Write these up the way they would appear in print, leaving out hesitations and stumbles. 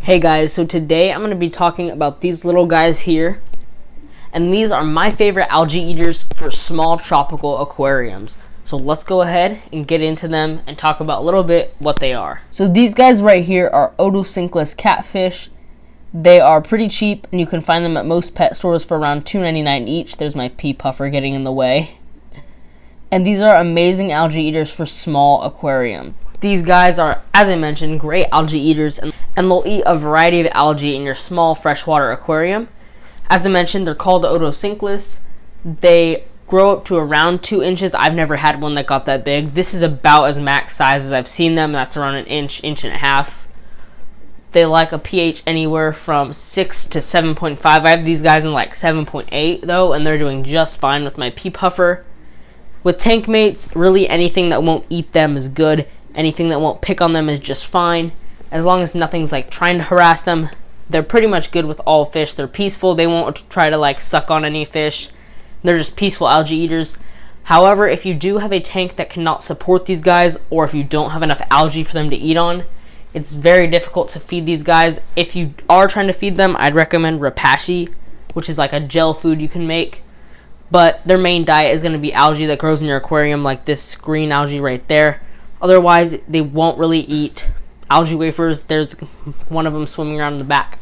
Hey guys, so today I'm going to be talking about these little guys here, and these are my favorite algae eaters for small tropical aquariums. So let's go ahead and get into them and talk about a little bit what they are. So these guys right here are otosynchus catfish. They are pretty cheap and you can find them at most pet stores for around $2.99 each. There's my pea puffer getting in the way. And these are amazing algae eaters for small aquarium. These guys are, as I mentioned, great algae eaters, and they'll eat a variety of algae in your small freshwater aquarium. As I mentioned, they're called otosynchus. They grow up to around 2 inches. I've never had one that got that big. This is about as max size as I've seen them. That's around an inch, inch and a half. They like a pH anywhere from 6 to 7.5. I have these guys in like 7.8 though, and they're doing just fine with my pea puffer. With tank mates, really anything that won't eat them is good. Anything that won't pick on them is just fine. As long as nothing's like trying to harass them, they're pretty much good with all fish. They're peaceful. They won't try to like suck on any fish. They're just peaceful algae eaters. However, if you do have a tank that cannot support these guys, or if you don't have enough algae for them to eat on, it's very difficult to feed these guys. If you are trying to feed them, I'd recommend rapashi, which is like a gel food you can make. But their main diet is going to be algae that grows in your aquarium, like this green algae right there. Otherwise, they won't really eat algae wafers. There's one of them swimming around in the back.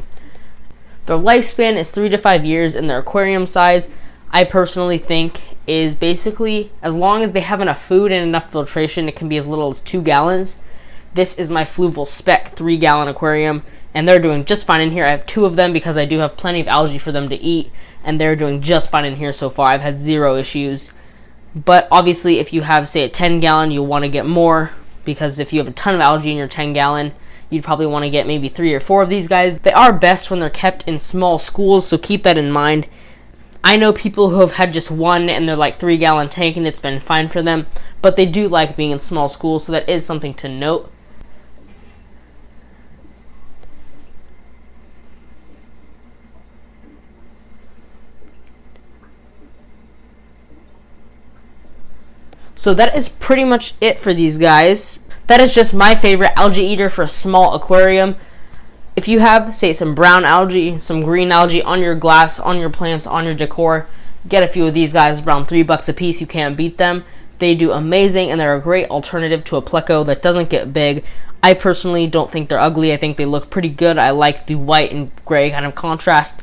Their lifespan is 3 to 5 years, and their aquarium size, I personally think, is basically as long as they have enough food and enough filtration. It can be as little as 2 gallons. This is my Fluval Spec 3-gallon aquarium, and they're doing just fine in here. I have 2 of them because I do have plenty of algae for them to eat, and they're doing just fine in here so far. I've had 0 issues. But obviously, if you have, say, a 10-gallon, you'll want to get more, because if you have a ton of algae in your 10-gallon, you'd probably want to get maybe 3 or 4 of these guys. They are best when they're kept in small schools, so keep that in mind. I know people who have had just one in their like 3-gallon tank, and it's been fine for them, but they do like being in small schools, so that is something to note. So that is pretty much it for these guys. That is just my favorite algae eater for a small aquarium. If you have, say, some brown algae, some green algae on your glass, on your plants, on your decor, get a few of these guys, around $3 a piece. You can't beat them. They do amazing, and they're a great alternative to a pleco that doesn't get big. I personally don't think they're ugly. I think they look pretty good. I like the white and gray kind of contrast.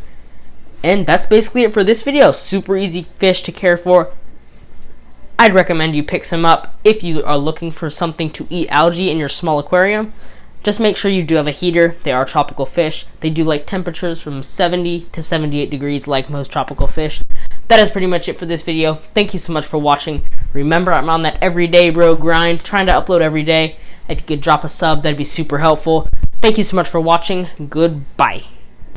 And that's basically it for this video. Super easy fish to care for. I'd recommend you pick some up if you are looking for something to eat algae in your small aquarium. Just make sure you do have a heater. They are tropical fish. They do like temperatures from 70 to 78 degrees like most tropical fish. That is pretty much it for this video. Thank you so much for watching. Remember, I'm on that everyday bro grind, trying to upload every day. If you could drop a sub, that'd be super helpful. Thank you so much for watching. Goodbye.